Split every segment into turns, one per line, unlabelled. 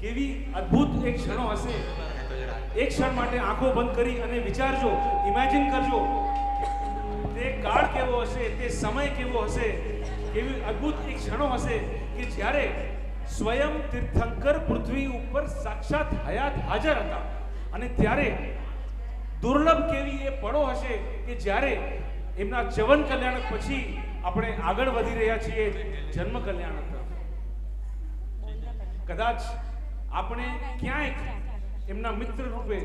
કેવી અદ્ભુત એક ક્ષણો હશે. એક ક્ષણ માટે આંખો બંધ કરી અને વિચારજો, ઇમેજિન કરજો તે કાળ કેવો હશે, તે સમય કેવો હશે, કેવી અદ્ભુત એક ક્ષણો હશે કે જ્યારે સ્વયં તીર્થંકર પૃથ્વી ઉપર સાક્ષાત હયાત હાજર હતા. અને ત્યારે દુર્લભ કેવી એ પળો હશે કે જ્યારે એમના જવન કલ્યાણ પછી આપણે આગળ વધી રહ્યા છીએ જન્મ કલ્યાણ તરફ. કદાચ આપણે ક્યાંક એમના મિત્ર રૂપે,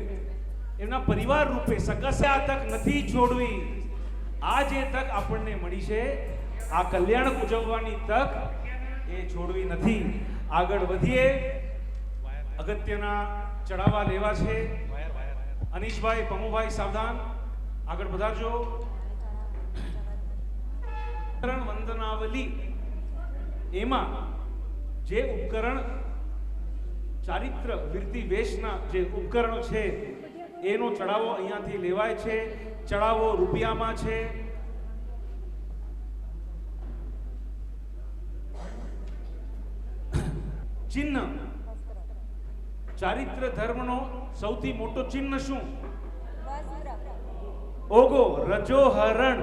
એમના પરિવાર રૂપે સગા તક નથી છોડવી. આ જે તક આપણને મળી છે, આ કલ્યાણ ઉજવવાની તક એ છોડવી નથી. આગળ વધીએ. અગત્યના ચડાવવા લેવા છે. અનીશભાઈ, પમુભાઈ સાવધાન, આગળ વધારજો. વંદનાવલી એમાં જે ઉપકરણ ચારિત્ર વિરતિ વેશના જે ઉપકરણો છે એનો ચડાવો અહીંયાથી લેવાય છે. ચડાવો રૂપિયામાં છે. ચિહ્ન, ચારિત્ર ધર્મનો સૌથી મોટો ચિહ્ન શું? ઓગો, રજોહરણ.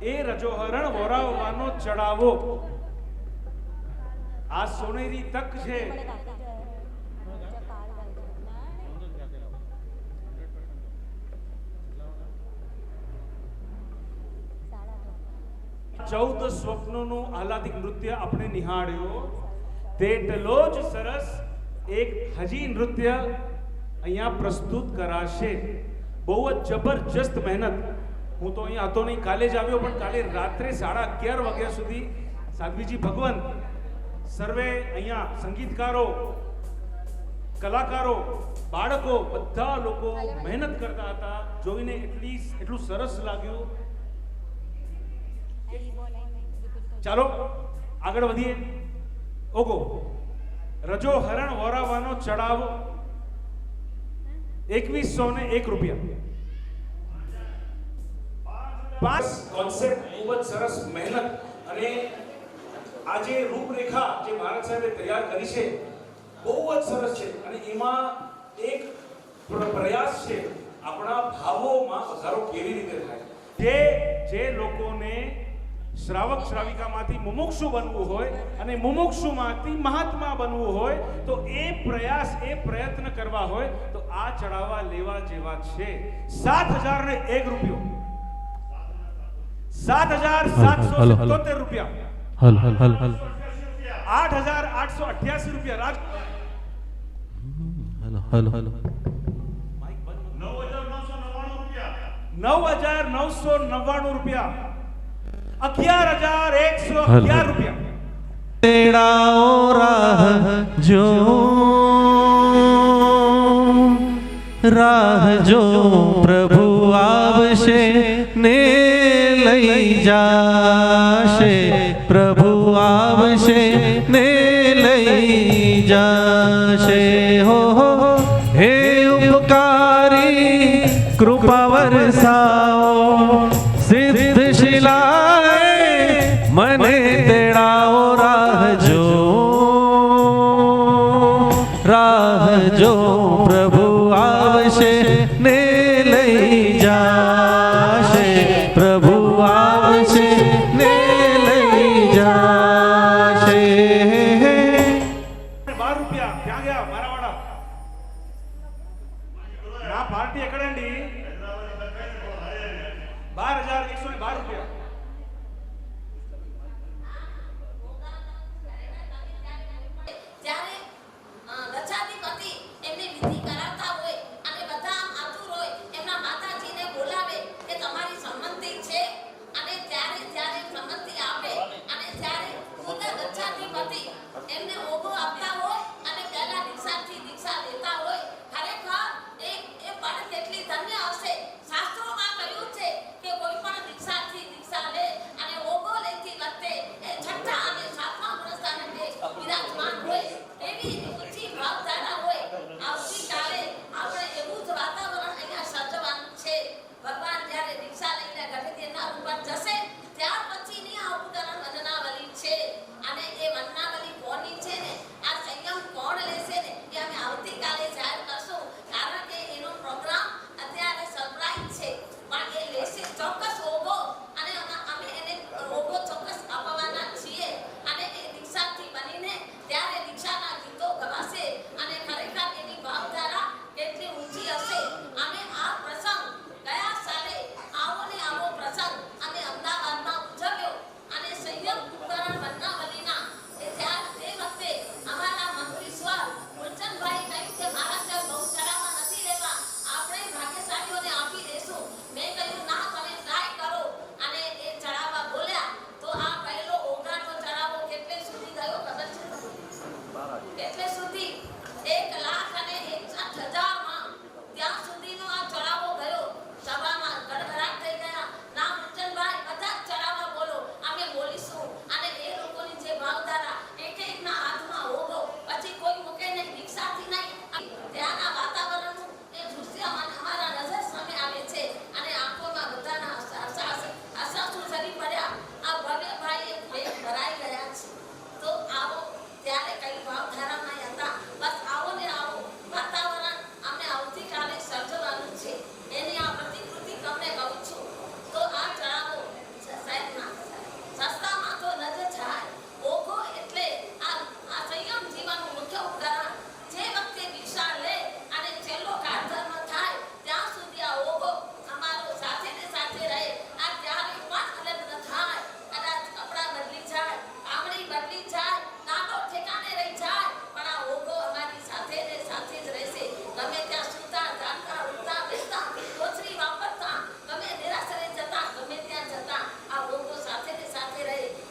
એ રજોહરણ વોરાવવાનો ચડાવો. આ સોનેરી તક છે. ચૌદ સ્વપ્નોનું આહલાદિક નૃત્ય આપણે નિહાળ્યો. તેટલો જ સરસ એક હજી નૃત્ય અહીંયા પ્રસ્તુત કરાશે. બહુ જ જબરજસ્ત મહેનત. હું તો અહીંયા હતો નહીં, કાલે જ આવ્યો, પણ કાલે રાત્રે 11:30 વાગ્યા સુધી સાધ્વીજી ભગવંત સર્વે અહીંયા સંગીતકારો, કલાકારો, બાળકો બધા લોકો મહેનત કરતા હતા. જોઈને એટલું સરસ લાગ્યું. ચાલો આગળ વધીએ. ઓગો, રજો હરણ વોરાવાનો ચડાવો 2101 રૂપિયા. 5 કોન્સેપ્ટ ખૂબ જ સરસ મહેનત અને આ જે રૂપરેખા જે ભારત સાહેબે તૈયાર કરી છે બહુ જ સરસ છે. અને એમાં એક પ્રયાસ છે આપણા ભાવોમાં વધારો કેવી રીતે થાય. જે લોકોને શ્રાવક શ્રાવિકામાંથી મુમુક્ષુ બનવું હોય અને મુમુક્ષુમાંથી મહાત્મા બનવું હોય તો એ પ્રયાસ, એ પ્રયત્ન કરવા હોય તો આ ચડાવવા લેવા જેવા છે. 7001 રૂપિયો, 7777 રૂપિયા, 8888 રૂપિયા. રાજ 9999 રૂપિયા, 11111 રૂપિયા.
તેડાઓ રાહ જો પ્રભુ આવશે ને લઈ જાશે. પ્રભુ આવશે ને લઈ જાશે. હો હે ઉપકારી કૃપા વરસાવો. સિદ્ધ શિલાએ મને તેડાઓ રાહ જો પ્રભુ આવશે ને લઈ જાશે. પ્રભુ આવશે ને લઈ જાશે.
12 રૂપિયા ક્યાં ગયા મારા વાળા? ના પાર્ટી ఎక్కడండి? 12112 રૂપિયા.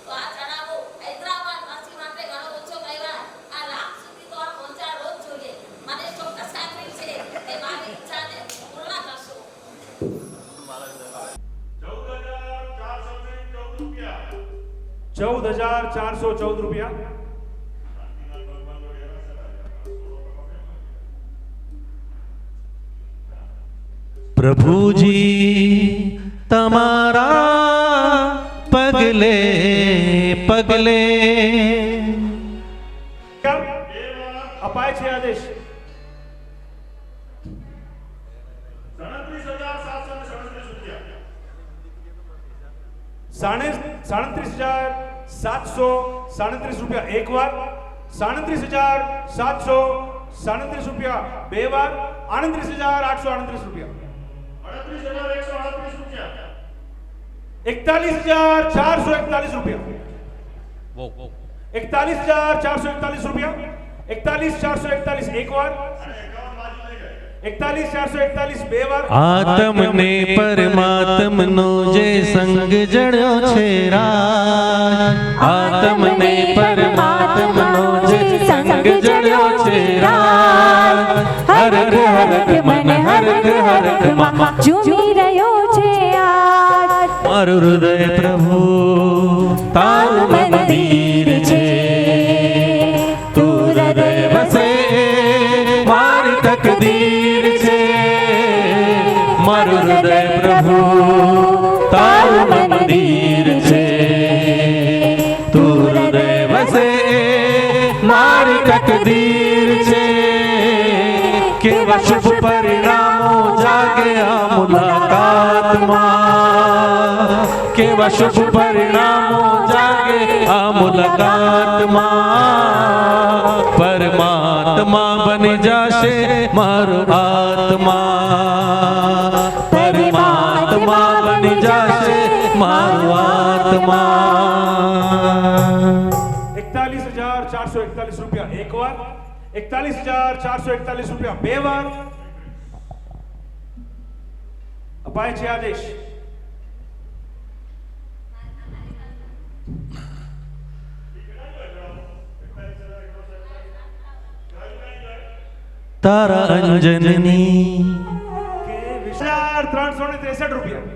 તો આ જણાવો હૈદરાબાદ માંથી માટે ઘણો ઓછો કહેવાય. આ લાખ સુધી તો આ પહોંચાડવો જ જોઈએ. મને ચોક્કસ ખાતરી છે કે મારી ઈચ્છાને પૂર્ણ કરશો.
14,414 રૂપિયા.
પ્રભુજી તમારા પગલે પગલે
અપાય છે આદેશ. 37,737 રૂપિયા એક વાર, 37,737 રૂપિયા બે વાર, 38,838 રૂપિયા, 41,441 રૂપિયા, 41,441 રૂપિયા, 41,441 એક વાર, 41,441 બે વાર.
આત્મને પરમાત્મનો જે સંગ જળ્યો છે રાજ, આત્મને પરમાત્મનો જે સંગ જળ્યો છે રાજ, હરખ હરખ મન હરખ હરખ મમ
ઝૂમી રહ્યો છે આજ.
મારું હૃદય પ્રભુ તારું મંદિર છે, તું હૃદય વસે મારી તકદીર છે. મારું હૃદય પ્રભુ તારું મંદિર છે, તું હૃદય વસે મારી તકદીર છે. કેવા શુભ પરિણામો જાગે આ મુલાકાતમાં, કેવા શુભ પરિણામો જાગે આ મુલાકાતમાં. પરમાત્મા બની જશે મારો આત્મા, પરમાત્મા બની જશે મારો આત્મા.
41,441 રૂપિયા એક વાર, 41,441 રૂપિયા બે વાર. અપાય છે આદેશ.
તારા અંજનની
363 રૂપિયા,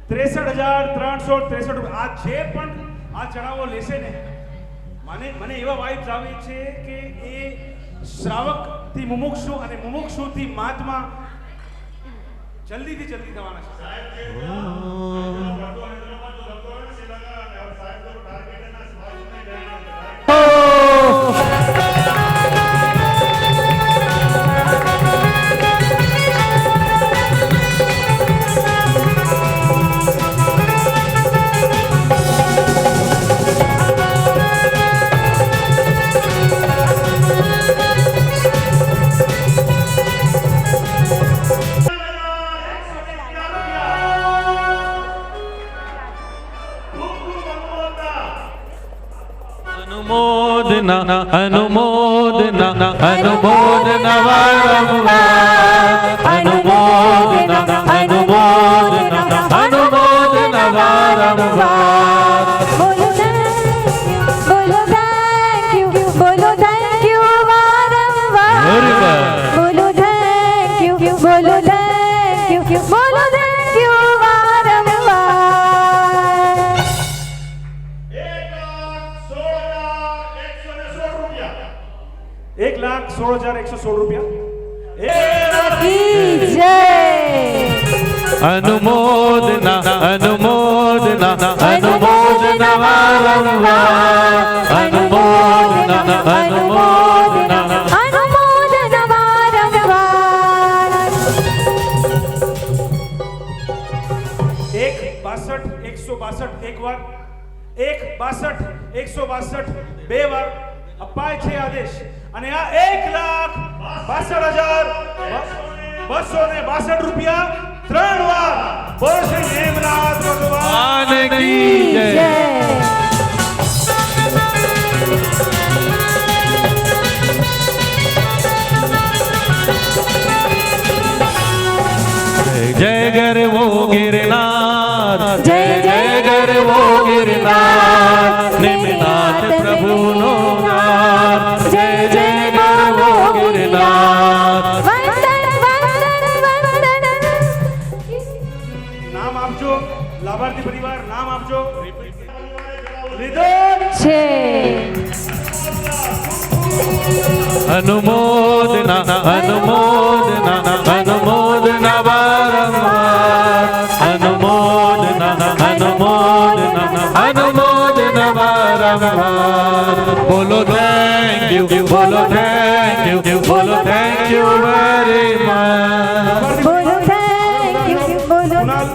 63,363 રૂપિયા. આ જે પણ આ ચડાવો લેશે ને, મને એવા વાઇબ્સ આવે છે કે એ શ્રાવક થી મુમુક્ષુ અને મુમુક્ષુ થી મહાત્મા જલ્દી થવાના છે.
અનુમોદના અનુમોદના અનુમોદના વારંવાર, અનુમોદના અનુમોદના અનુમોદના વારંવાર.
બોલો thank you, બોલો thank you વારંવાર. બોલો thank you, બોલો thank you, બોલો thank you વારંવાર.
1,16,116 રૂપિયા.
કી જય.
અનુમોદના અનુમોદના અનુમોદના વારંવાર, અનુમોદના અનુમોદના
અનુમોદના વારંવાર.
1,62,162 એક વાર, 1,62,162 બે વાર. અપાય છે આદેશ. અને આ 1,62,262 રૂપિયા ત્રણ વાર. બોલો શ્રી હેમનાથ ભગવાન
કી જય. जय गरवो गिरनार, जय जय गरवो ગરવો ગિરનાર નિમનાથ પ્રભુનો નામ જય જય ગરવો ગિરનાર
વંદન વંદન વંદન
નામ આપજો, લાભાર્થી પરિવાર નામ આપજો. લીધો
છે
અનુમોદના અનુમોદના અનુમોદના વારંવાર અનુમોદના અનુમોદના અનુમોદના વારંવાર બોલો થેન્ક યુ બોલો થેન્ક યુ બોલો થેન્ક યુ વેરી મચ
બોલો થેન્ક યુ બોલો
કુણાલ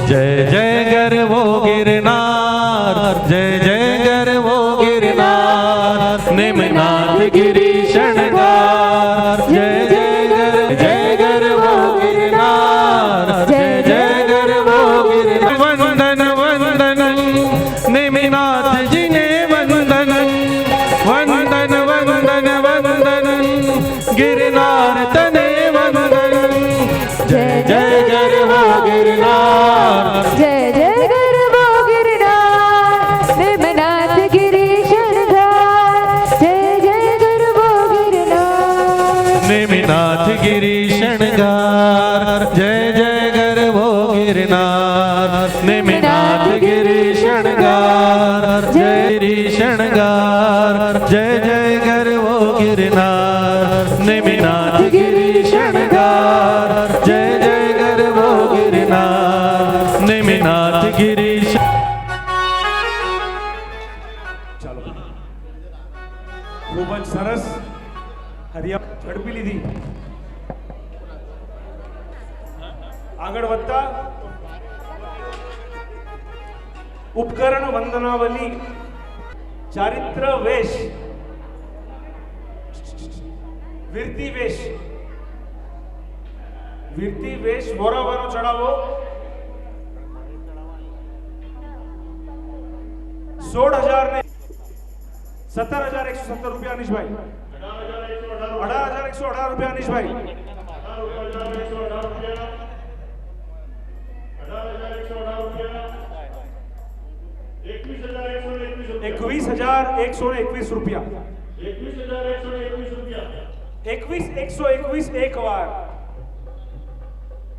जय जय गरवो गिरनार जय जय गरवो गिरनार निमनाथ गिरी शृंगार जय गरवो गिरनार जय जय गरवो गिरनार वंदन वंदन निमनाथ जी ने वंदन वंदन वंदन वंदन गिरनार तने वंदन जय जय गरवो गिरनार
जय जय गरवो गिरनार निमनाथ गिरी शृंगार जय जय गरवो गिरनार
निमनाथ गिरी शृंगार जय जय गरवो गिरनार निमनाथ गिरी शृंगार जय गिरी शृंगार जय जय गरवो गिरनार निमनाथ गिरी शृंगार जय जय गरवो गिरनार निमनाथ गिरी
ચાલો ખૂબ જ સરસ હરિયા ઝડપી લીધી. આગળ વધતા ઉપકરણ વંદનાવલી ચારિત્ર વેશ વીરતી વેશ વીરતી વેશ મોરાવાનો ચડાવો 16,000 ને 17,117 રૂપિયા અનીશભાઈ 18,118 રૂપિયા અનીશભાઈ 21,121 રૂપિયા 21,121 એક વાર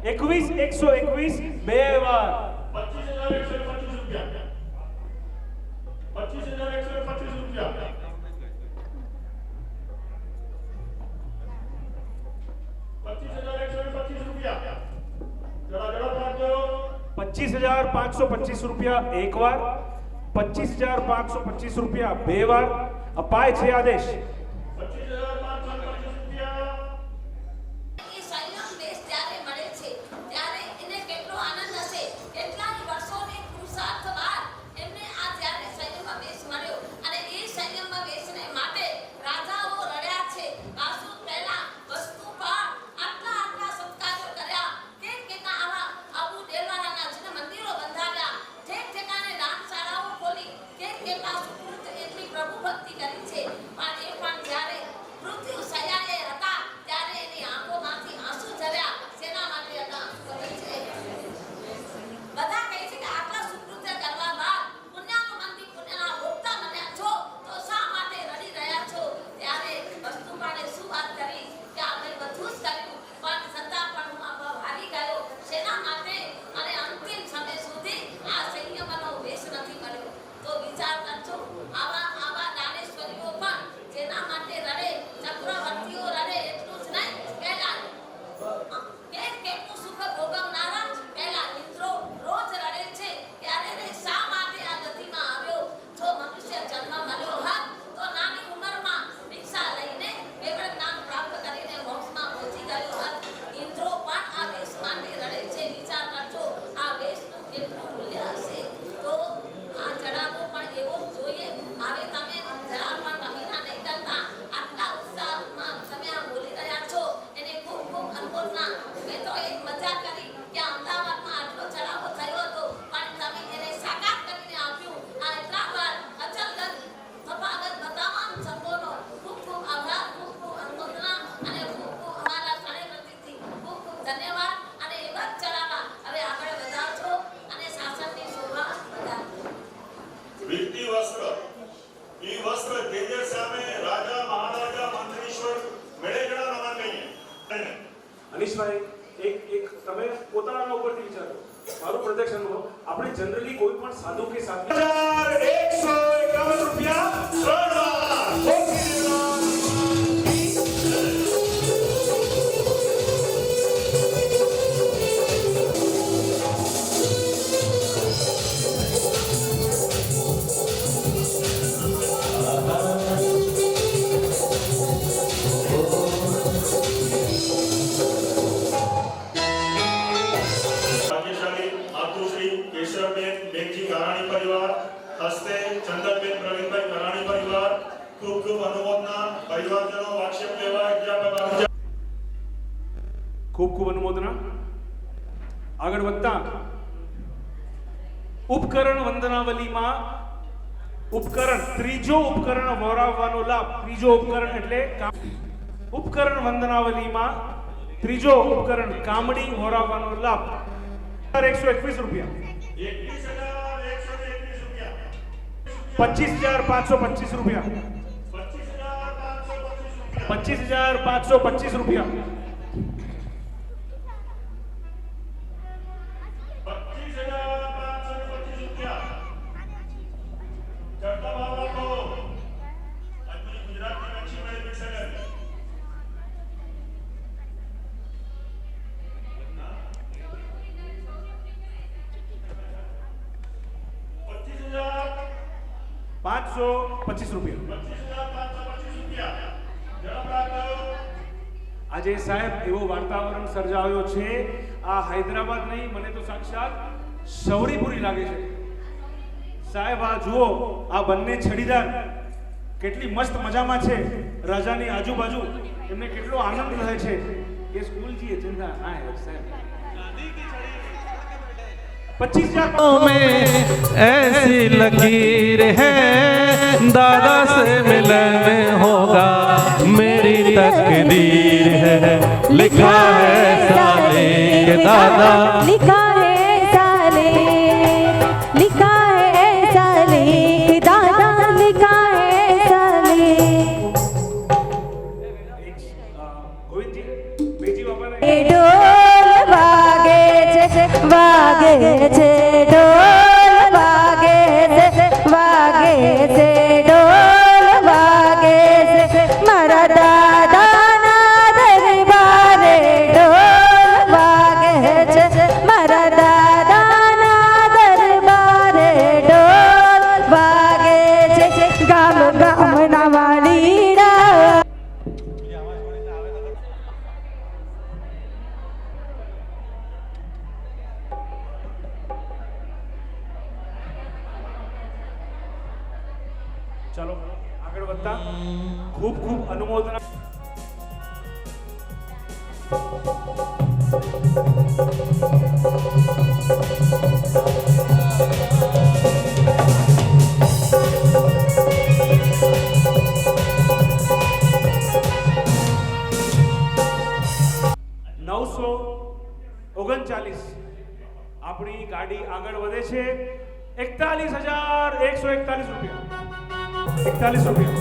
21,121 બે વાર 25,525 રૂપિયા એક વાર 25,525 રૂપિયા બે વાર અપાય છે આદેશ.
એ સંયમ દેશ ત્યારે મળે છે ત્યારે એને કેટલો આનંદ હશે. કેટલાય વર્ષોની પુરુષાર્થ બાદ એમને આ જ્યારે સંયમમાં દેશ મળ્યો અને એ સંયમમાં દેશને માટે રાજાઓ લડ્યા છે. કાસુ પહેલા વસ્તુ પર આટલા સત્કારો કર્યા કેટલા આવા આબુ દેવાના જેના મંદિરો બંધાવ્યા ઠેક ઠેકાણે દાનશાળાઓ ખોલી કેટલા સુકૃત એટલી પ્રભુ ભક્તિ કરી છે. પણ એ પણ જ્યારે મૃત્યુ સયાએ હતા ત્યારે એની આંખોમાંથી આંસુ ઝર્યા. શેના માટે હતા ખબર છે? બધા કહે છે કે આટલા સુકૃત્ય કરવા બાદ પુણ્યાનુબંધી પુણ્યના ભોગતા બન્યા છો તો શા માટે રડી રહ્યા છો? ત્યારે વસ્તુપાળે શું વાત કરી કે આપણે બધું જ કર્યું પણ છતાં પણ હું આમાં હારી ગયો. શેના માટે? અને અંતિમ સમય સુધી આ સંયમનો વેશ નથી મળ્યો. તો વિચાર કરજો આવા દાનેશ્વર
જગદીશભાઈ એક તમે પોતાના ઉપરથી વિચારો, મારું પ્રત્યક્ષ અનુભવ, આપણે જનરલી કોઈ પણ સાધુ કે સાધુ 1151 રૂપિયા 3
હસ્તે ચંદનબેન પ્રવીણભાઈ કરાણી પરિવાર ખૂબ ખૂબ અનુમોદના પરિવારજનો વાક્ષેપ લેવા અધ્યાપક
ખૂબ ખૂબ અનુમોદના. આગળ વધતા ઉપકરણ વંદનાવલીમાં ઉપકરણ, ત્રીજો ઉપકરણ વહોરાવવાનો લાભ. ત્રીજો ઉપકરણ એટલે ઉપકરણ વંદનાવલીમાં ત્રીજો ઉપકરણ કામડી વહોરાવવાનો લાભ 121 રૂપિયા. 25,525 રૂપિયા. 25,525 રૂપિયા. 525 રૂપિયા. આજે સાહેબ એવો વાતાવરણ સર્જાયો છે, આ હૈદરાબાદ નહીં, મને તો સાક્ષાત શૌરીપુરી લાગે છે સાહેબ. આ જુઓ, આ બંને છડીદાર કેટલી મસ્ત મજામાં છે, રાજાની આજુબાજુ, એમને કેટલો આનંદ રહે છે. એ સ્કૂલજી ચિંતા હા સાહેબ. 25,000
में ऐसी लकीर है, दादा से मिलन होगा मेरी तकदीर है. लिखा है साले के दादा,
लिखा है साले, लिखा है साले के दादा, लिखा है साले.
ગોવિંદજી બેજી બાપાને
ઢોલ વાગે છે, વાગે છે ઢોલ, વાગે છે, વાગે છે ઢોલ, વાગે છે મારા દાદાના દરબારે. ઢોલ વાગે છે મારા દાદાના દરબારે. ઢોલ વાગે છે ગામ ગામના વાલીડા.
ચાલો આગળ વધતા ખૂબ ખૂબ અનુમોદના. $939 આપણી ગાડી આગળ વધે છે. 41,141 રૂપિયા. 41 રૂપિયા.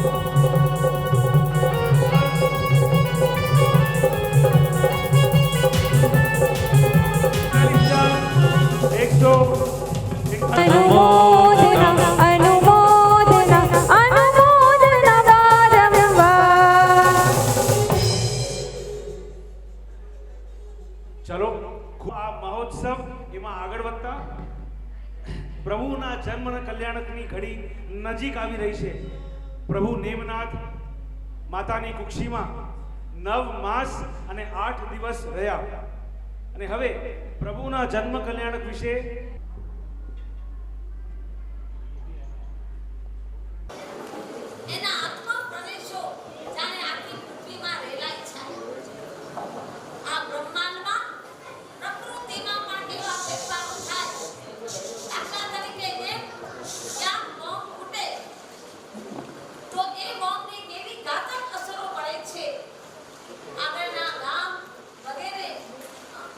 અનુમોદના અનુમોદના અનુમોદના વારંવાર.
ચલો આ મહોત્સવ એમાં આગળ વધતા પ્રભુના જન્મ અને કલ્યાણકની ઘડી નજીક આવી રહી છે. પ્રભુ નેમનાથ માતાની કુક્ષીમાં 9 માસ અને 8 દિવસ રહ્યા અને હવે પ્રભુના જન્મ કલ્યાણક વિશે
એના આત્મા પ્રદેશો જાણે આખી પૃથ્વીમાં રેલાય છે. આ બ્રહ્માંડમાં પ્રકૃતિમાં પણ કેવા ફેરફારો થાય. દાખલા તરીકે જેમ ક્યાંક બોમ્બ ફૂટે તો એ બોમ્બની કેવી ઘાતક અસરો પડે છે. આગળના ગામ વગેરે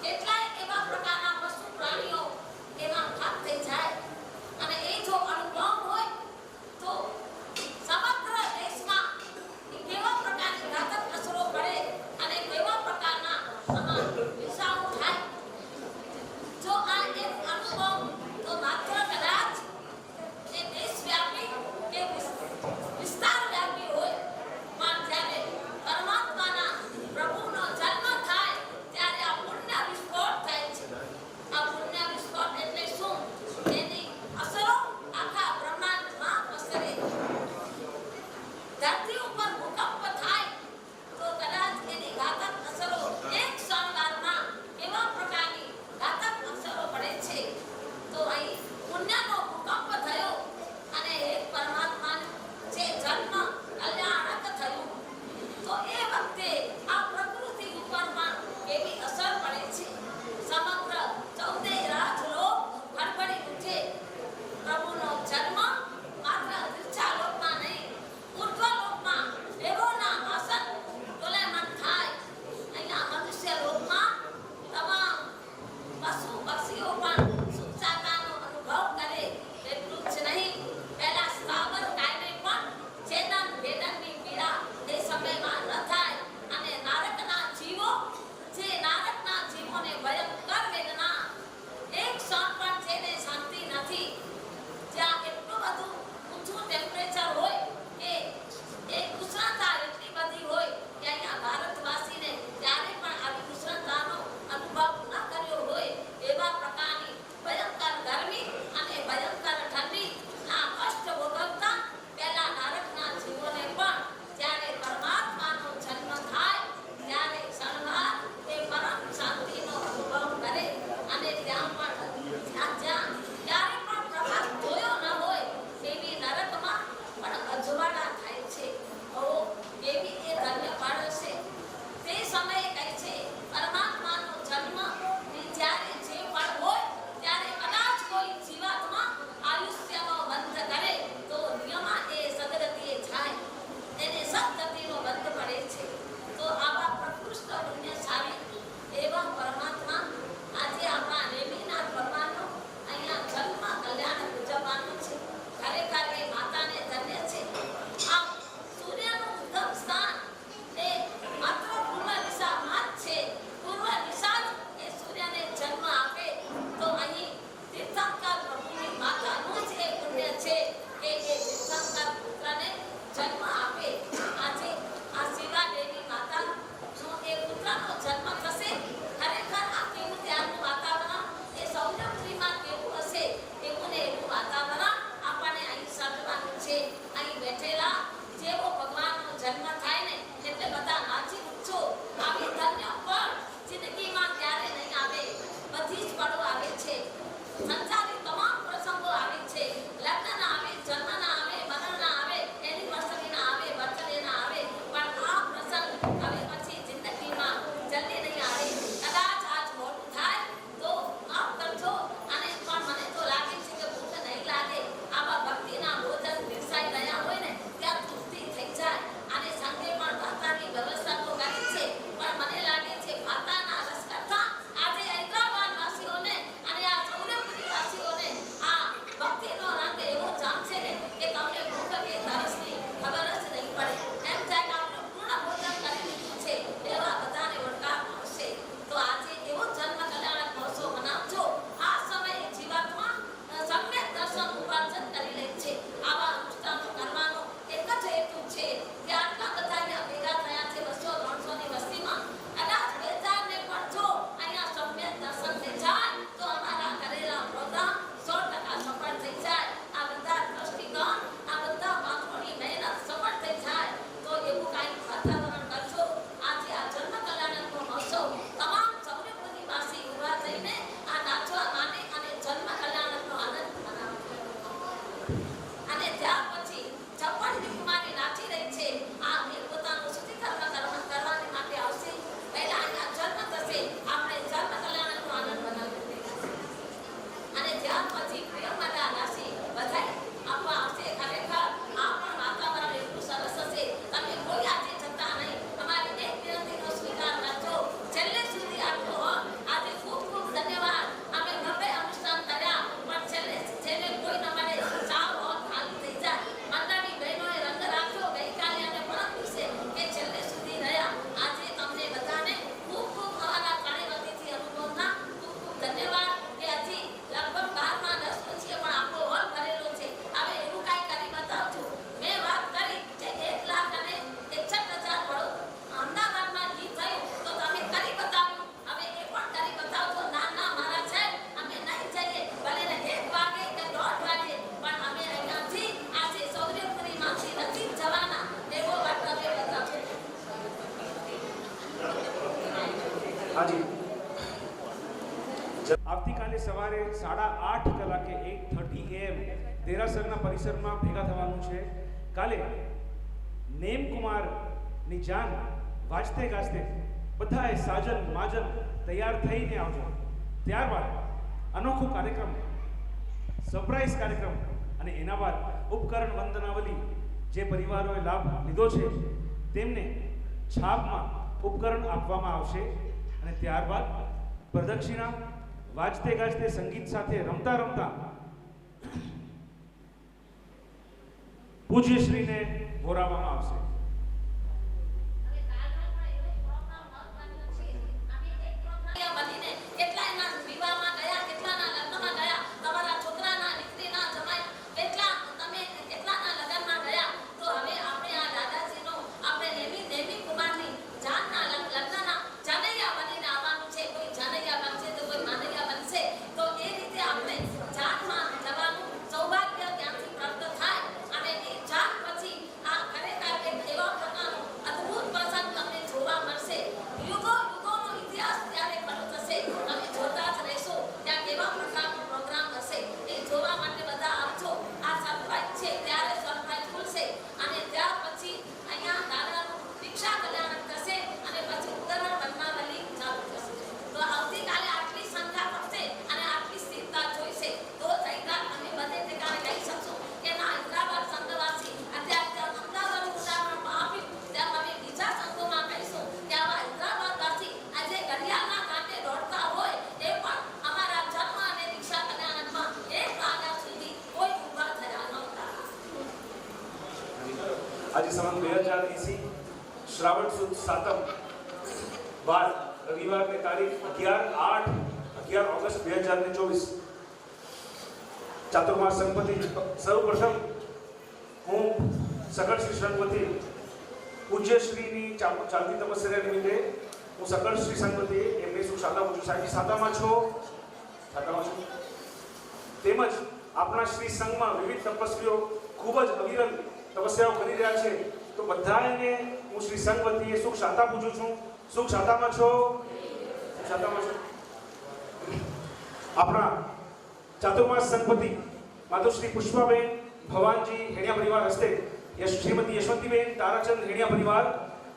કેટલાય એવા પ્રકારના પશુ પ્રાણીઓ ધરતી ઉપર ભૂકંપ થાય તો કદાચ એની ઘાતક અસરો એક ક્ષણવારમાં એવા પ્રકારની ઘાતક અસરો પડે છે. તો અહીં પુણ્યનો ભૂકંપ થયો અને એક પરમાત્માનો જે જન્મ કલ્યાણક થયું તો એ વખતે આ પ્રકૃતિ ઉપર પણ કેવી અસર પડે છે. સમગ્ર 14 રાજલોક ખડબડી ઉઠે. પ્રભુનો જન્મ માત્ર નીચા લોકમાં નહીં, ઉર્ધ્વ લોકમાં
હાજી, આવતીકાલે સવારે 8:30 કલાકે 8:30 AM દેરાસરના પરિસરમાં ભેગા થવાનું છે. કાલે નેમકુમારની જાન વાજતે ગાજતે બધાએ સાજન માજન તૈયાર થઈને આવજો. ત્યારબાદ અનોખો કાર્યક્રમ, સરપ્રાઈઝ કાર્યક્રમ, અને એના બાદ ઉપકરણ વંદનાવલી જે પરિવારોએ લાભ લીધો છે તેમને છાપમાં ઉપકરણ આપવામાં આવશે. અને ત્યારબાદ પ્રદક્ષિણા, વાજતે ગાજતે સંગીત સાથે રમતા રમતા પૂજ્યશ્રીને બોરાવવામાં આવશે.
હવે કાલનો પણ એવો પ્રોગ્રામ મહત્વનો છે. અમે એક પ્રોગ્રામ બનીને કેટલાયના વિવાહમાં ગયા, કેટલાના લગ્નમાં ગયા, તમારા છોકરાના દીકરીના જમાઈ કેટલાના લગ્નમાં ગયા. તો હવે આપણે આ દાદાજીનો આપણે નેમી કુમારની જાનના લગ્નના જાનૈયા બનીને આવવાનું છે. કોઈ જાનૈયા બનશે તો કોઈ માનૈયા બનશે. તો એ રીતે આપણે જાનમાં જવાનું સૌભાગ્ય ત્યાંથી પ્રાપ્ત થાય. અને એ જાન પછી આ ખરેખર એક એવા પ્રકારનો અદ્ભુત પ્રસંગ તમને જોવા મળશે. યુગોનો ઇતિહાસ ત્યારે ખરો થશે. તમે જોતા જ રહેશો ત્યાં કેવા પ્રકારનો પ્રોગ્રામ હશે. એ જોવા માટે બધા આવજો. આ સરપ્રાઈઝ છે, ત્યારે સરપ્રાઈઝ ખુલશે. અને ત્યાર પછી અહીંયા દાદાનું દીક્ષા કલ્યાણ થશે. અને પછી ઉત્તરાયણ વંદનાવલી ચાલુ થશે. તો આવતીકાલે આટલી સંખ્યા થશે અને આટલી સ્થિરતા જોઈશે તો જઈકાર તમે બધે ઠેકાણે કહી શકશો કે ના હૈદરાબાદ સંઘવાસી અત્યારે અમદાવાદ ઉદાહરણ આપ્યું. ત્યાં તમે બીજા સંઘોમાં કહીશો કે આવા હૈદરાબાદવાસી આજે ઘડિયાળના કાંઠે દોડતા હોય એ પણ અમારા જન્મ અને દીક્ષા કલ્યાણમાં 1 વાગ્યા સુધી કોઈ ઊભા થયા નહોતા.
આજે સંવત 2080 શ્રાવણ સુદ સાતમ વાર રવિવારની તારીખ 11 ઓગસ્ટ 2024. ચાતુર્માસ સંપત્તિ સર્વપ્રથમ હું સકળ શ્રી સંપત્તિ પૂજ્યશ્રીની ચાલતી તપસ્યા નિમિત્તે હું સકળ શ્રી સંપત્તિ એમની સુખ શાતા પૂછું. સાહેબ સાતામાં છો? તેમજ આપણા શ્રી સંઘમાં વિવિધ તપસ્વીઓ ખૂબ જ અવિરત તપસ્યાઓ કરી રહ્યા છે. તો બધાને હું શ્રી સંઘ વતીએ સુખ શાતા પૂછું છું. સુખ શાતામાં છો? આપણા ચાતુર્માસ સંપત્તિ માતુશ્રી પુષ્પાબેન ભવાનજી હેણિયા પરિવાર હસ્તે શ્રીમતી યશવંતીબેન તારાચંદ હેણિયા પરિવાર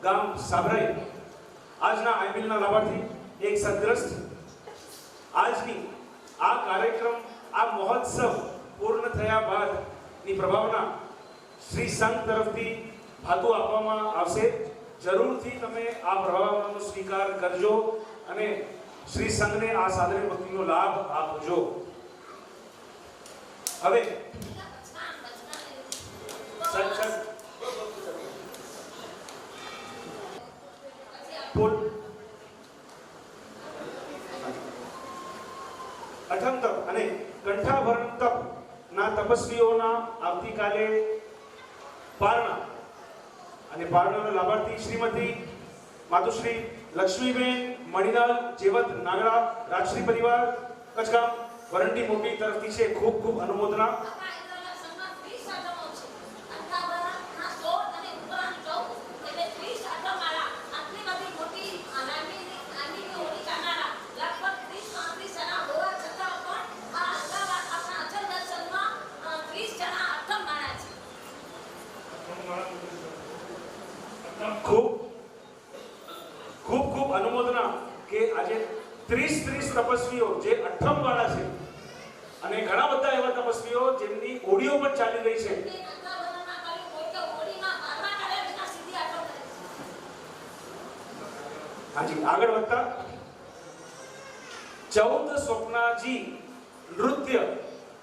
ગામ સાબરાઈ આજના આઈબીલના લાભાર્થી એક સદગ્રસ્ત. આજની આ કાર્યક્રમ, આ મહોત્સવ પૂર્ણ થયા બાદની પ્રભાવના શ્રી સંઘ તરફથી ભાતું આપવામાં આવશે. જરૂરથી તમે આ પ્રભાવનાનો સ્વીકાર કરજો અને શ્રી સંઘને આ સાધન ભક્તિનો લાભ આપજો. હવે અઠમ તપ અને કંઠાભરણ તપ ના તપસ્વીઓના આવતીકાલે પારણા અને પારણાના લાભાર્થી શ્રીમતી માતુશ્રી લક્ષ્મીબેન મણિલાલ જેવત નાગડા રાજશ્રી પરિવાર કચ્છગામ વરંડી મોટી તરફથી છે. ખૂબ ખૂબ અનુમોદના. ખૂબ ખૂબ અનુમોદના કે આજે 30 તપસ્વીઓ જે અઠમ વાળા છે અને ઘણા બધા એવા તપસ્વીઓ જેમની ઓડિયો પણ ચાલી રહી છે. હાજી, આગળ વધતા 14 સ્વપ્નાજી નૃત્ય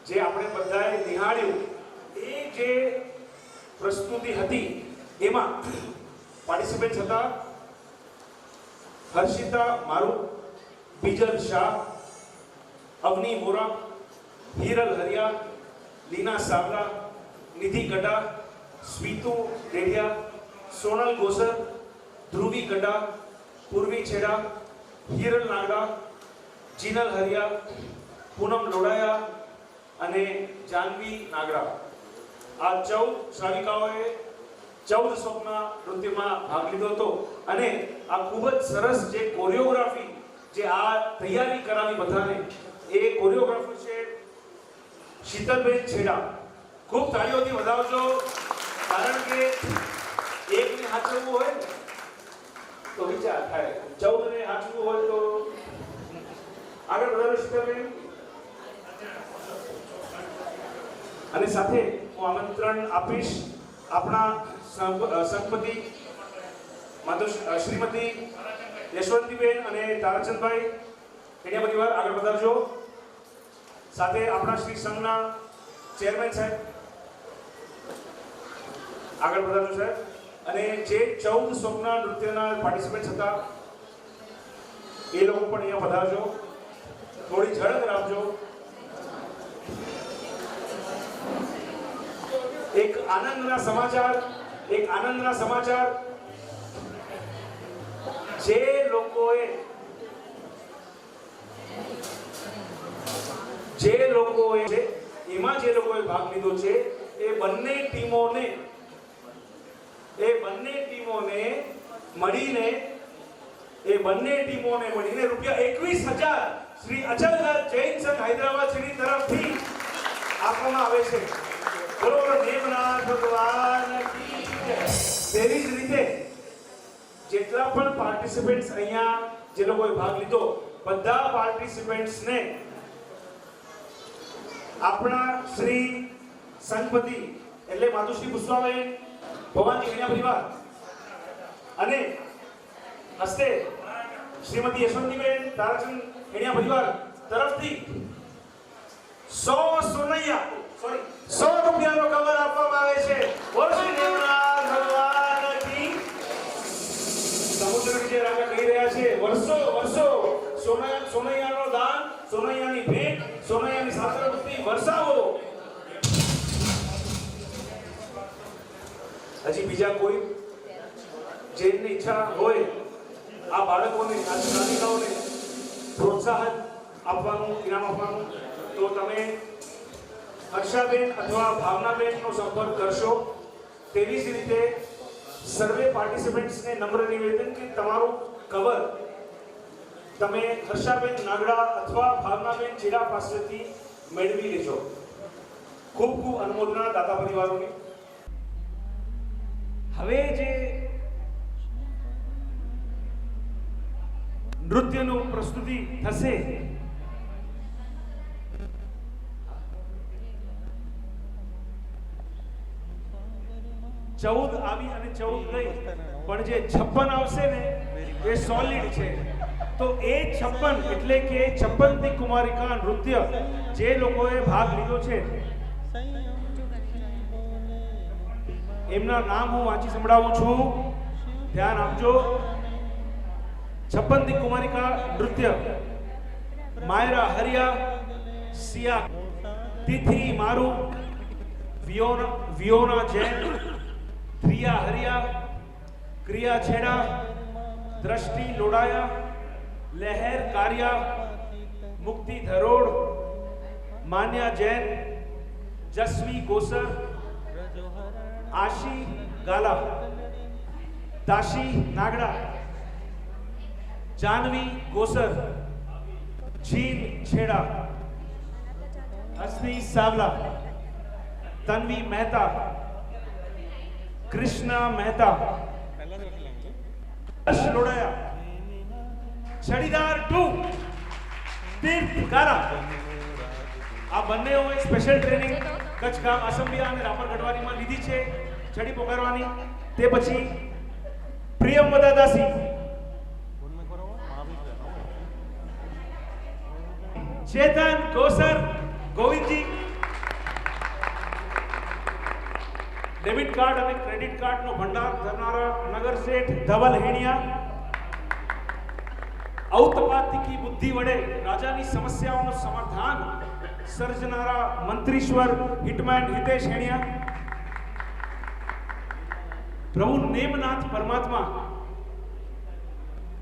જે આપણે બધાએ નિહાળ્યું, એ જે પ્રસ્તુતિ હતી એમાં પાર્ટિસિપેન્ટ હતા હર્ષિતા મારુ, બીજલ શાહ, અવની મોરા, હિરલ હરિયા, લીના સાવલા, નિધિ ગડા, સ્વીતુ ડેડિયા, સોનલ ગોસર, ધ્રુવી ગડા, પૂર્વી છેડા, હિરલ નાગડા, જીનલ હરિયા, પૂનમ લોડાયા અને જાનવી નાગડા. આ 14 શ્રાવિકાઓએ 14 સ્વપ્ન નૃત્યમાં ભાગ લીધો હતો અને આ ખૂબ જ સરસ જે કોરિયોગ્રાફી જે આ તૈયારી કરાવી બધાને એ કોરિયોગ્રાફર છે શીતલબેન છેડા. ખૂબ તાળીઓથી વધાવજો, કારણ કે એકને હાચવવું હોય ને તો વિચાર થાય, 14 ને હાચવવું હોય તો આગળ વધારો શીતલબેન. અને સાથે હું આમંત્રણ આપીશ આપણા સંપતિ શ્રીમતી યશવંતીબેન અને તારાચંદભાઈ એના પરિવાર, આગળ વધારજો. સાથે આપણા શ્રી સંઘના ચેરમેન સાહેબ આગળ વધારજો સાહેબ. અને જે 14 સ્વપ્ન નૃત્યના પાર્ટિસિપેન્ટ્સ હતા એ લોકો પણ અહીંયા વધારજો, થોડી ઝડપ રાખજો. એક આનંદના સમાચાર જે લોકોએ ભાગ લીધો છે એ બંને ટીમોને મળીને રૂપિયા 21,000 શ્રી અચલદાસ જૈન સંઘ હૈદરાબાદ શ્રી તરફથી આપવામાં આવે છે. બોલો દેવનાથ ભગવાન કી જય. તેવી જ રીતે જેટલા પણ પાર્ટિસિપેન્ટ્સ અહીંયા જે લોકોએ ભાગ લીધો, બધા પાર્ટિસિપેન્ટ્સને આપણા શ્રી સંઘપતિ એટલે માતુશ્રી પુષ્પાબેન ભવાનજી એના પરિવાર અને હસ્તે શ્રીમતી યશવંતીબેન તારાચંદ એના પરિવાર તરફથી 100 રૂપિયાનો કવર આપવામાં આવે છે. બોલો શ્રી દેવનાથ ભગવાન કી. સમુદ્ર વિજય રાજા કહી રહ્યા છે, વર્ષો સોનૈયાનો દાન, સોનૈયાની ભેટ, સોનૈયાની સાસરવૃત્તિ વરસાવો. હજી બીજા કોઈ જેની ઈચ્છા હોય આ બાળકોને, આ નાનીઓને પ્રોત્સાહન આપવાનું, ઇનામ આપવાનું, તો તમે હર્ષાબેન અથવા ભાવનાબેનનો સંપર્ક કરશો. તેવી જ રીતે સર્વે પાર્ટિસિપન્ટ્સને નમ્ર નિવેદન કે તમારું કવર તમે હર્ષાબેન નાગડા અથવા ભાવનાબેન છેડા પાસેથી મેળવી લેજો. ખૂબ ખૂબ અનુમોદના દાતા પરિવારોની. હવે જે નૃત્યનું પ્રસ્તુતિ થશે, ચૌદ આવી અને 14 ગઈ, પણ જે 56 આવશે ને એ સોલિડ છે. તો એ 56 એટલે કે 56 કુમારિકા નૃત્ય જે લોકોએ ભાગ લીધો છે એમના નામ હું વાંચી સંભળાવું છું, ધ્યાન આપજો. 56 કુમારિકા નૃત્ય: માયરા હરિયા, સિયા, તિથિ મારુ, વિયોના જૈન, પ્રિયા હરિયા, ક્રિયા છેડા, દ્રષ્ટિ લોડાયા, લહેર કારિયા, મુક્તિ ધરોડ, માન્યા જૈન, જસ્વી ગોસર, આશી ગાલા, દાશી નાગડા, જાનવી ગોસર, જીન છેડા, હસની સાવલા, તન્વી મહેતા, કૃષ્ણા મહેતા, લોડાયા, છડીદાર 2, તીર્થ ગારા. આ બંનેઓએ સ્પેશિયલ ટ્રેનિંગ કચ્છ ગામ આસંબિયા અને રાપર ગઢવારીમાં લીધી છે છડી પોકારવાની. તે પછી પ્રિયમવદા દાસી, ચેતન ગોસર, ગોવિંદજી, ડેબિટ કાર્ડ અને ક્રેડિટ કાર્ડનો ભંડાર ધરનારા નગર શેઠ ધવલ હેણિયા, ઔતપાતિકી બુદ્ધિ વડે રાજાની સમસ્યાઓનું સમાધાન સર્જનારા મંત્રીશ્વર હિટમેન હિતેશ હેણિયા, પ્રભુ નેમનાથ પરમાત્મા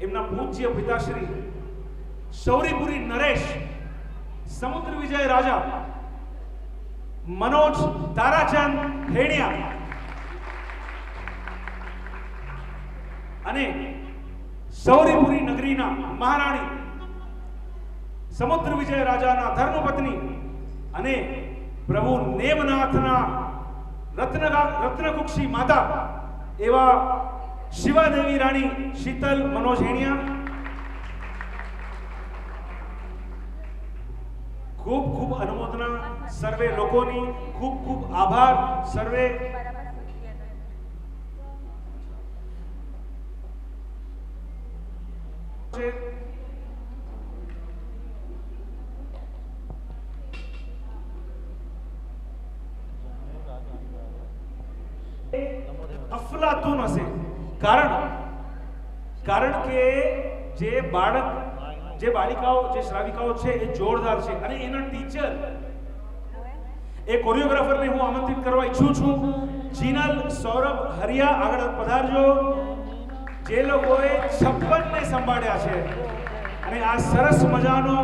એમના પૂજ્ય પિતાશ્રી શૌરીપુરી નરેશ, સમુદ્ર વિજય રાજા મનોજ તારાચંદ હેણિયા અને શૌરીપુરી નગરીના મહારાણી સમુદ્ર વિજય રાજાના ધર્મપત્ની અને પ્રભુ નેમનાથના રત્નકુક્ષી માતા એવા શિવાદેવી રાણી શીતલ મનોજ હેણિયા, ખૂબ ખૂબ અનુમોદના સર્વે લોકોની, ખૂબ ખૂબ આભાર સર્વે અફલાતુન હશે. કારણ કે જે બાળિકાઓ જે શ્રાવિકાઓ છે એ જોરદાર છે અને એના ટીચર એ કોરિયોગ્રાફરને હું આમંત્રિત કરવા ઈચ્છું છું. જીનલ સૌરભ હરિયા આગળ પધારજો. જે લોકોએ 56 ને સંભાળ્યા છે અને આ સરસ મજાનો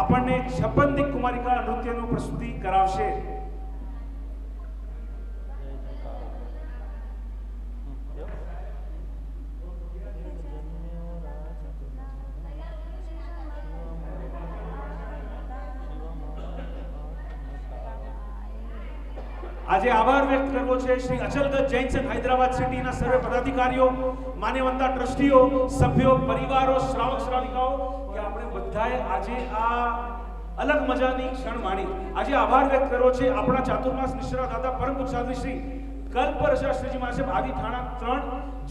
આપણને 56 દિક કુમારિકા નૃત્યનું પ્રસ્તુતિ કરાવશે. આજે આભાર વ્યક્ત કરવો છે શ્રી અચલગત જૈન સંઘ હૈદરાબાદ સિટીના સર્વે પદાધિકારીઓ, માન્યવંતા ટ્રસ્ટીઓ, સભ્યો, પરિવારો, શ્રાવક શ્રાવિકાઓ કે આપણે બધાએ આજે આ અલગ મજાની ક્ષણ માણી. આજે આભાર વ્યક્ત કરવો છે આપણા ચાતુર્માસ નિશ્ચરા દાદા પરમ પૂજ્ય શ્રી કલ્પરશા શ્રીજી મહારાજ આદિ થાણા 3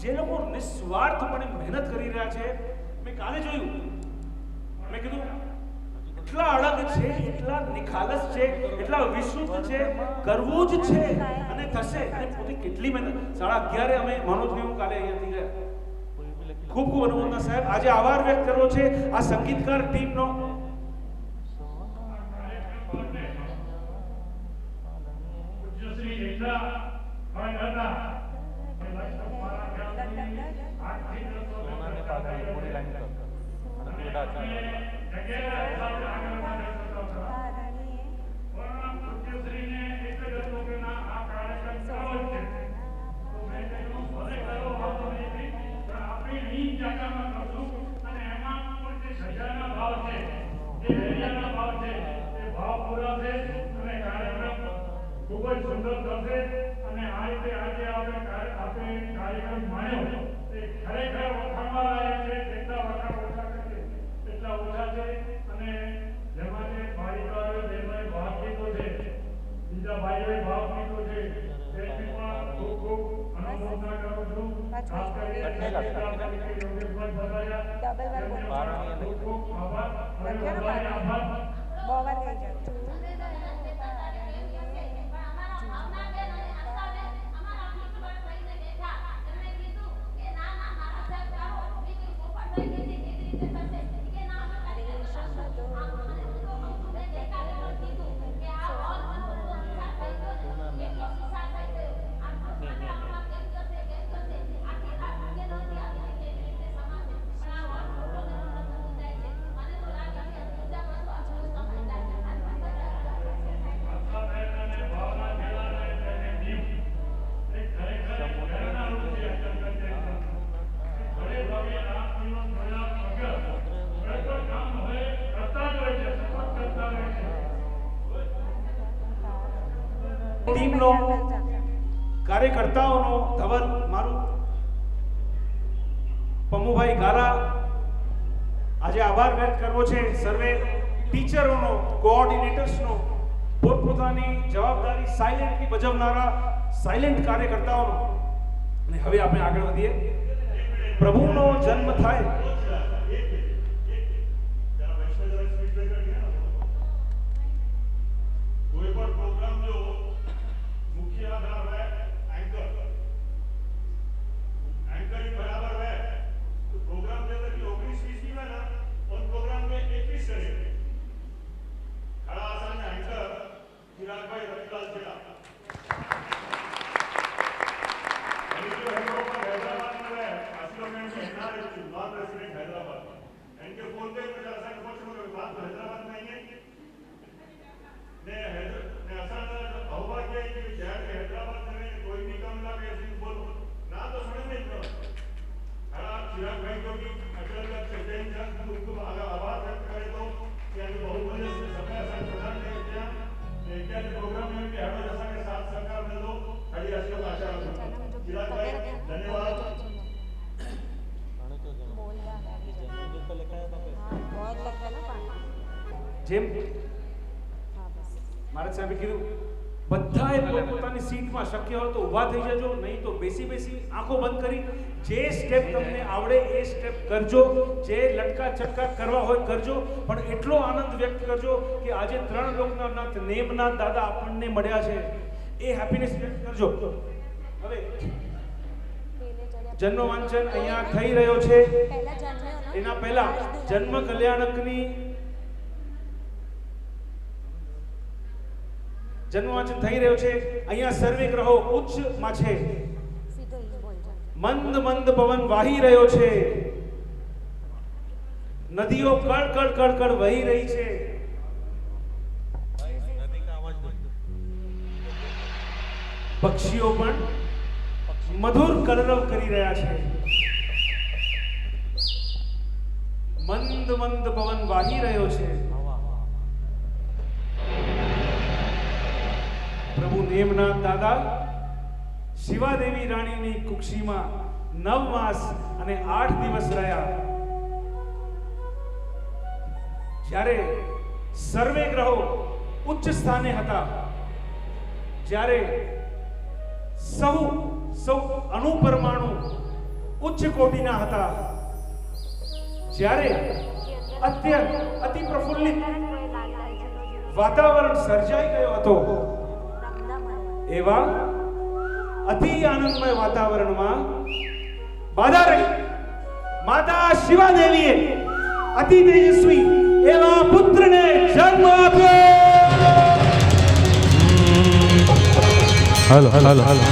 જે લોકો નિસ્વાર્થપણે મહેનત કરી રહ્યા છે. મેં કાલે જોયું, મેં કીધું એટલા અડગ છે, એટલા નિખાલસ છે, એટલા વિશુદ્ધ છે, કરવું જ છે અને થશે. અને પોતે કેટલી મહેનત. 11:30 અમે મનોજને હું કાલે અહીંયાથી ગયા. ખૂબ ખૂબ અનુમોદના સાહેબ. આજે આભાર વ્યક્ત કરવો છે આ સંગીતકાર ટીમનો.
ખૂબ જ સુંદર થશે અને આ રીતે આજે આપણે કાર્યક્રમ માણ્યો એ ખરેખર વખાણવા લાયક છે. જેટલા વખાણ ઓછા કરીએ એટલા ઓછા છે. અને જેમાં જે બાળિકાઓએ બહેનોએ ભાગ લીધો છે, બીજા ભાઈઓએ ભાગ લીધો છે, તેથી પણ ખૂબ ખૂબ અનુમોદના કરું છું. ખાસ કરીને યોગેશભાઈ બધાયા ખૂબ ખૂબ આભાર. હવે બધાને આભાર.
ટીમનો કાર્યકર્તાઓનો ધવલ મારું પમુભાઈ ગાલા. આજે આભાર વ્યક્ત કરવો છે સર્વે ટીચરોનો, કોઓર્ડિનેટર્સનો, પોતપોતાની જવાબદારી સાયલેન્ટલી ભજવનારા સાયલેન્ટ કાર્યકર્તાઓનો. અને હવે આપણે આગળ વધીએ. પ્રભુનો જન્મ થાય
कोई पर प्रोग्राम जो मुख्य आधार है एंकर ही बराबर है. तो प्रोग्राम जैसे कि 19-20 में ना उन प्रोग्राम में 21 करे खड़ा आसन में एंकर चिराग भाई रविलाल छेड़ा हैदराबाद में है. असिलोमेंट में नॉन रेसिडेंट हैदराबाद इनके फोन पे आसान कुछ बात हैदराबाद में ही है ने असल अवभाग्य है कि हैदराबाद में कोई भी काम लगे ऐसे बोलो ना तो सुने नहीं तो चिराग भाई को भी अचल जैन उनको आभार व्यक्त करे तो त्याने बहुमूल्य सगळ्यासाठी प्रदान केल्या एकाने प्रोग्राम में भी हमें जैसा के साथ सरकार में लो खड़ी अशोक आशा जिला भाई धन्यवाद
बहुत लगता है ना पानी
જેમ મારા સાહેબે કીધું બધાએ પોતાની સીટમાં શક્ય હોય તો ઊભા થઈ જજો, નહીં તો બેસી બેસી આંખો બંધ કરી જે સ્ટેપ તમને આવડે એ સ્ટેપ કરજો, જે લટકા ચટકા કરવા હોય કરજો, પણ એટલો આનંદ વ્યક્ત કરજો કે આજે 3 લોકના નાથ નેમનાથ દાદા આપણને મળ્યા છે એ હેપીનેસ વ્યક્ત કરજો. હવે જન્મ વાંચન અહીંયા થઈ રહ્યો છે.
पहला जन्म है ना
એના પહેલા જન્મ કલ્યાણકની જન્મ વાંચન થઈ રહ્યો છે. અહીંયા સર્વે ગ્રહો ઉચ્ચમાં છે.
सीधो ही बोल जा
મંદ મંદ પવન વાહી રહ્યો છે. નદીઓ કળ કળ કળ કળ વહી રહી છે. પક્ષીઓ પણ મધુર કલરવ કરી રહ્યા છે. મંદ મંદ પવન વાહી રહ્યો છે. પ્રભુ નેમનાથ દાદા શિવાદેવી રાણીની કુક્ષીમાં 9 માસ અને 8 દિવસ રહ્યા. જ્યારે સર્વે ગ્રહો ઉચ્ચ સ્થાને હતા, જ્યારે સૌ અણુપરમાણુ ઉચ્ચ કોટીના હતા, જ્યારે અત્યંત અતિ પ્રફુલ્લિત વાતાવરણ સર્જાઈ ગયો હતો, એવા અતિ આનંદમય વાતાવરણમાં બાધા રહી માતા શિવાદેવીએ અતિ તેજસ્વી એવા પુત્રને જન્મ આપ્યો.
હાલો હાલો હાલો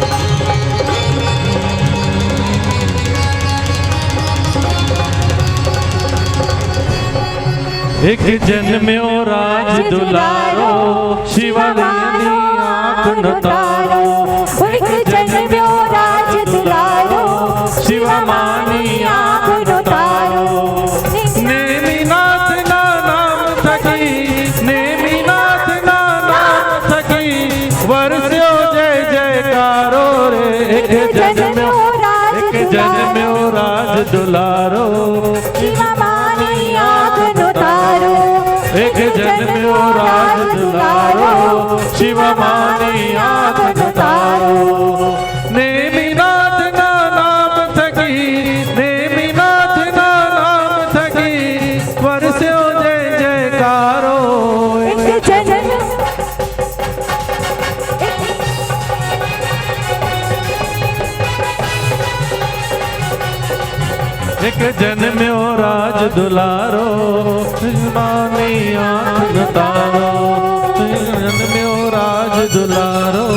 એક જન્મ્યો રાજ દુલારો શિવાદેવી આંખનો તારો.
एक जन्म्यो राज दुलारो शिवमानी आँखनो तारो.
નેમિનાથ ના નામ થકી, નેમિનાથ ના નામ થકી વરસ્યો જય જયકારો રે. એક જન્મ્યો રાજ દુલારો
शिवमानी आँखनो तारो.
એક જન્મ્યો રાજ દુલારો શિવમાની આંખનો તારો. નેમિનાથ ના નામ થકી, નેમિનાથ ના નામ થકી વરસ્યો જય જયકારો.
एक जन्म
એક જન્મ્યો રાજ દુલારો શિવમાની આંખનો તારો. જન્મ્યો રાજ દુલારો.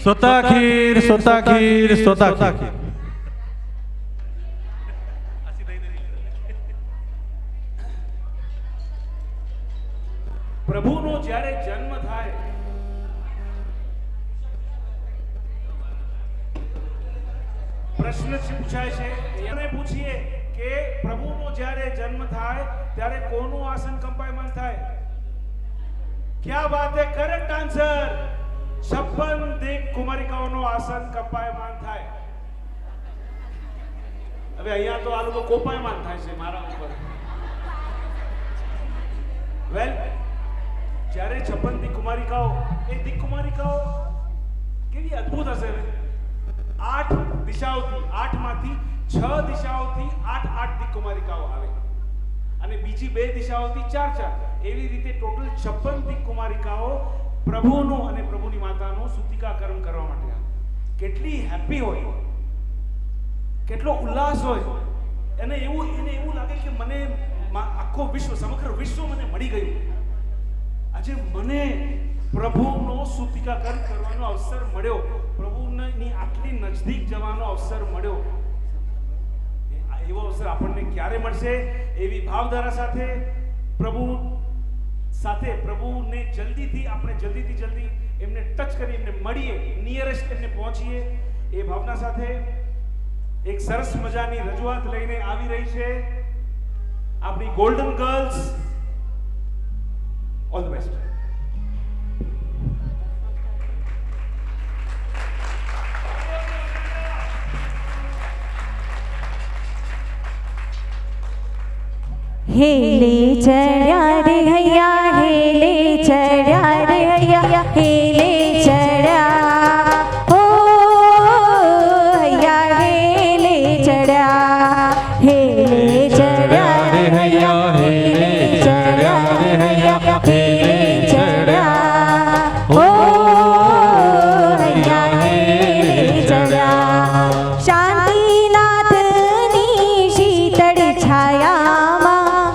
स्वतःखीर स्वतःखीर स्वतःखीर.
પ્રભુનો જ્યારે જન્મ થાય પ્રશ્ન પૂછાય છે એને પૂછીએ કે પ્રભુનો જ્યારે જન્મ થાય ત્યારે કોનું આસન કંપાયમાન થાય? क्या बात है, करेक्ट आंसर। 56 દીક કુમારિકાઓનો આસન કંપાયમાન થાય। હવે અહીંયા તો આ લોકો કોપાયમાન થાય છે મારા ઉપર। વેલ, જ્યારે 56 દીક કુમારિકાઓ, એ દીક કુમારિકાઓ કેવી અદ્ભુત હશે ને। 8 દિશાઓથી, 8 માંથી 6 દિશાઓથી 8 દીક કુમારિકાઓ આવે અને બીજી 2 દિશાઓથી 4 એવી રીતે ટોટલ 56 દીક કુમારિકાઓ પ્રભુનું અને પ્રભુની માતાનું સૂતિકાકરણ કરવા માટે આવે। કેટલી હેપી હોય, કેટલો ઉલ્લાસ હોય, એને એવું લાગે કે મને આખો વિશ્વ, સમગ્ર વિશ્વ મને મળી ગયું। આજે મને પ્રભુનો સૂતિકાકરણ કરવાનો અવસર મળ્યો, પ્રભુની આટલી નજદીક જવાનો અવસર મળ્યો। એવો અવસર આપણને ક્યારે મળશે? એવી ભાવધારા સાથે પ્રભુને જલ્દી એમને ટચ કરી, એમને મળીએ, નિયરેસ્ટ એમને પહોંચીએ, એ ભાવના સાથે એક સરસ મજાની રજૂઆત લઈને આવી રહી છે આપણી golden girls. All the best.
हेले चढ़ा रे हैया, हेले चढ़ा रे हैया, हेले चढ़ा, ओ हैया हेले चढ़ा, हेले चढ़ा रे हैया, हेले चढ़ा रे हैया, हेले चढ़ा, ओ हैया हेले चढ़ा। शांतिनाथनी शीतल छाया,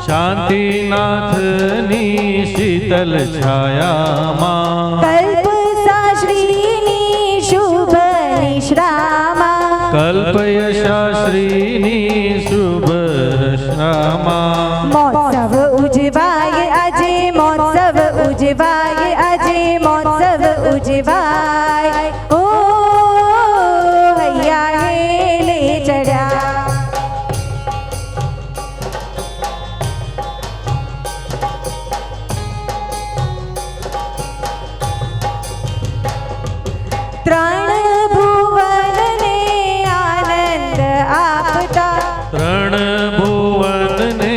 શાંતિનાથની શીતલ છાયામાં,
કલ્પ શાસ્ત્રીની શુભ નિશ્રામાં,
કલ્પયશાસ્ત્રીની શુભ રચનામાં,
મહોત્સવ ઉજવાય આજે, મહોત્સવ ઉજવાય આજે, મહોત્સવ ઉજવાય, ઓ હૈયા હેલે ચડ્યા। ત્રણ ભુવનને આનંદ આપતા,
ત્રણ ભુવનને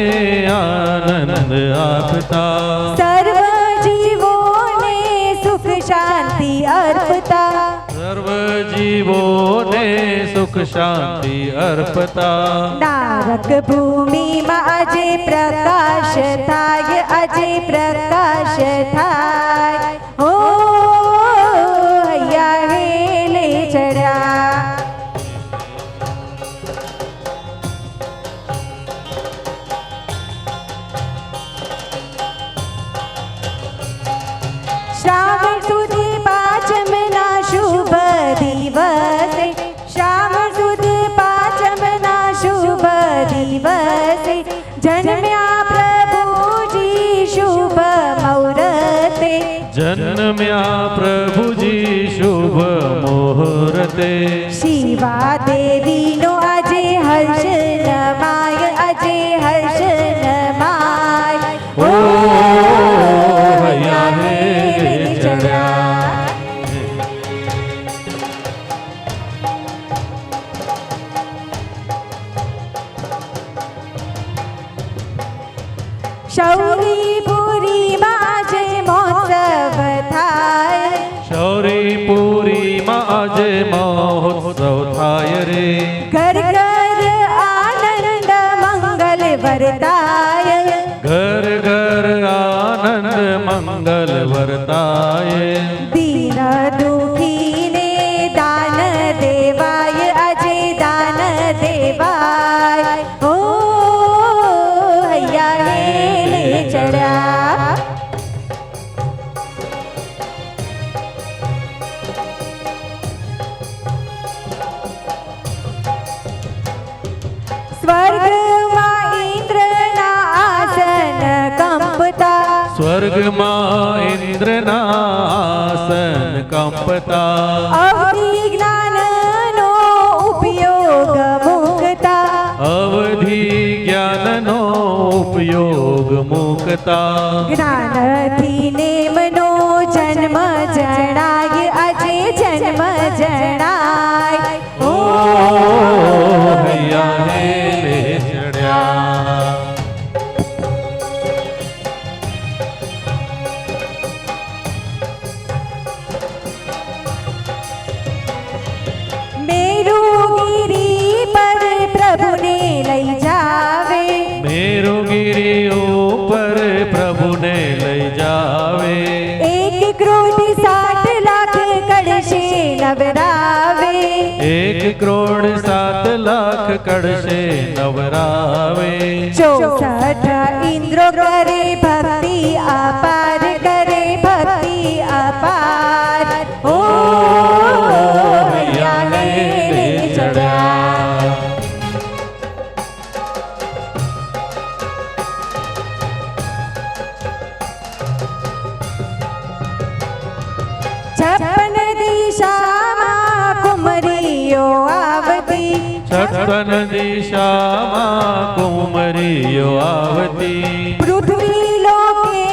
આનંદ આપતા,
સર્વ જીવોને સુખ શાંતિ અર્પતા,
સર્વ જીવોને સુખ શાંતિ અર્પતા,
નારક ભૂમિમાં આજે પ્રકાશ થાય, આજે પ્રકાશ થાય, ઓ હૈયા હેલે ચડ્યા। શ્રાવણ સુદ પાંચમના શુભ દિવસે, શ્રાવણ સુદ પાંચમના શુભ દિવસે, જન્મ્યા પ્રભુજી શુભ મુહૂર્તે,
જન્મ્યા પ્રભુજી શુભ મુહૂર્તે,
શિવા દેવીનો આજે હર્ષ નમાય, આજે હર્ષ નમાય,
ઓ હૈયા હેલે ચડ્યા।
શૌરીપુરીમાં આજે મહોત્સવ થાય,
શૌરીપુરીમાં આજે મહોત્સવ થાય રે,
ઘર ઘર આનંદ મંગલ વરદાય,
ઘર ઘર આનંદ મંગલ વર્તાય,
દીન દુખીને દાન દેવાય, આજે દાન દેવાય, ઓ હૈયા હેલે ચડ્યા। સ્વર્ગમાં ઇન્દ્રના આસન કંપતા,
સ્વર્ગમાં ઇન્દ્રના આસન કંપતા,
અવધિ જ્ઞાનનો ઉપયોગ
ઉપયોગ મૂકતા
જ્ઞાનથી નેમનો જન્મ જણાય આજે જન્મ જણાય
ઓ હૈયા હેલે ચડ્યા
મેરુગીરી પર પ્રભુને લઈ જાવે
મેરુગીરી ઉપર પ્રભુને લઈ જાવે
એક ક્રોધ 60 લાખ કળશે નવરાવે
1 કરોડ 7 લાખ કળશે નવરાવે
64 ઇન્દ્રો કરે ભક્તિ અપાર કરે ભક્તિ અપાર ઓ હૈયા હેલે ચડ્યા છપ્પન દિશામાં કુમરીઓ આવતી
56 દિશામાં કુમરીઓ આવતી
પૃથ્વી લોકે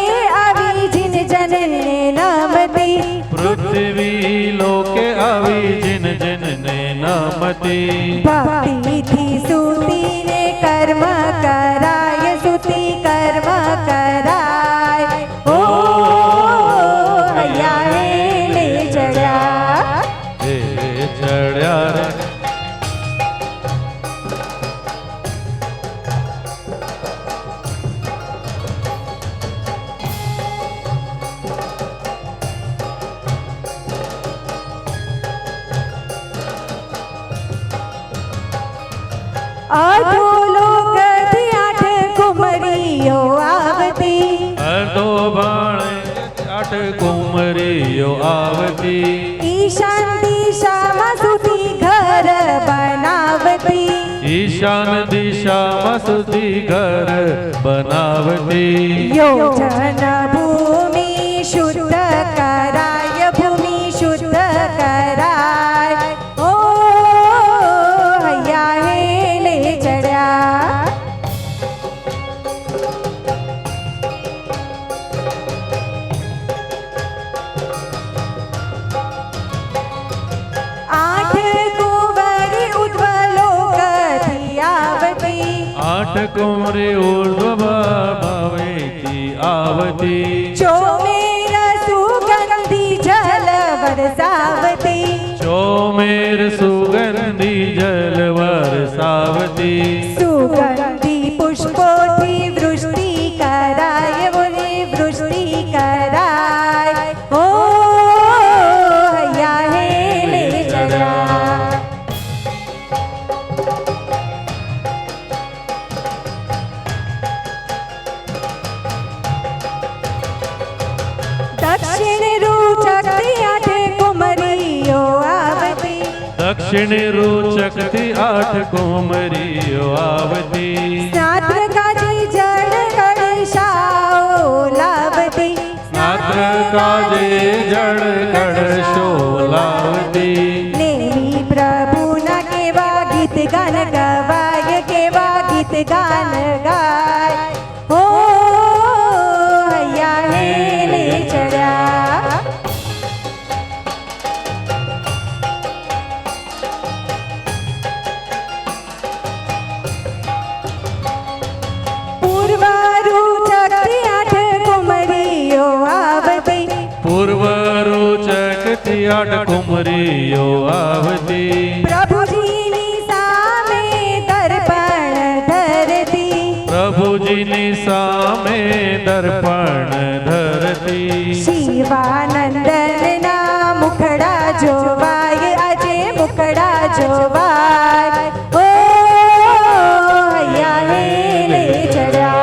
આવી જીન જનને નમતી
પૃથ્વી લોકે આવી જિન જનને નમતી
ભક્તિથી સૂતીને કર્મ કરાય સૂતી કર્મ કરાય ઓ હૈયા હેલે ચડ્યા
હે ચડ્યા રે
અધોલોકથી 8 કુમરીઓ આવતી
અર્ધો બાણે 8 કુમરીઓ આવતી
ઈશાન દિશામાં સૂતી ઘર બનાવતી
ઈશાન દિશામાં સુધી ઘર બનાવતી
યોજન ભૂમિ શુદ્ધ કરાય ભૂમિ શુદ્ધ કરાય ઓ હૈયા હેલે ચડ્યા આઠ કુંવરી ઉદ્વલોકથી આવતી
8 કુમરી ઉર્ધ્વ ભાવેથી આવતી
ચોમેર સુગંધી જલ વરસાવતી
ચોમેર સુગંધી જલ વરસાવતી
સુગંધી પુષ્પોથી વૃષ્ટિ કરાય બોલે વૃષ્ટિ કરાય ઓ હૈયા હેલે ચડ્યા દક્ષિણ રૂચકથી 8 કુમરીઓ આવતી
દક્ષિણ રૂચકથી 8 કુમરીઓ આવતી
સ્નાત્ર કાજી જળ કળશાઓ લાવતી
સ્નાત્ર કાજે જળ કળશો લાવતી
નેમી પ્રભુના કેવા ગીત ગાન ગવાય કેવા ગીત ગાન ગાય ઓ હૈયા હેલે ચડ્યા પૂર્વ રૂચકથી 8 કુમરીઓ આવતી
પૂર્વ રૂચકથી 8 કુમરીઓ આવતી
પ્રભુજીની સામે દર્પણ ધરતી
પ્રભુજીની સામે દર્પણ ધરતી
શિવાનંદનના મુખડા જોવાય આજે મુખડા જોવાય ઓ હૈયા હેલે ચડ્યા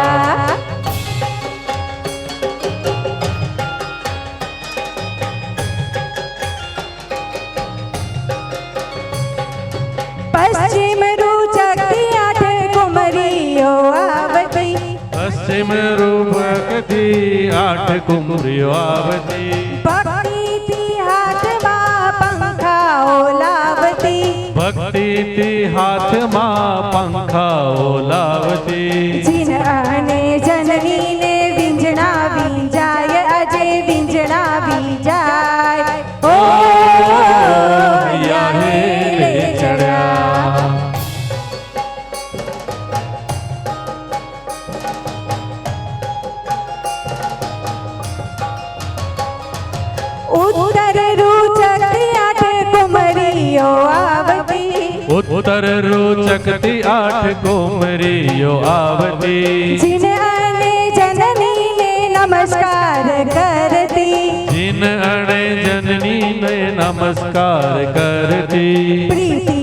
પશ્ચિમ રૂચકથી 8 કુમરીઓ આવતી
પશ્ચિમ રૂપકથી 8 કુમરીઓ આવતી
ભક્તિથી હાથમાં પંખાઓ લાવતી
ભક્તિથી હાથમાં પંખાઓ લાવતી
જીન અને ઉત્તર રૂચકતી આઠ કુમરીઓ આવતી
ઉત્તર રૂચકતી આઠ કુમરીઓ આવતી
જીન અને જનનીને નમસ્કાર કરતી
જીન અણે જનનીને નમસ્કાર કરતી
પ્રીતિ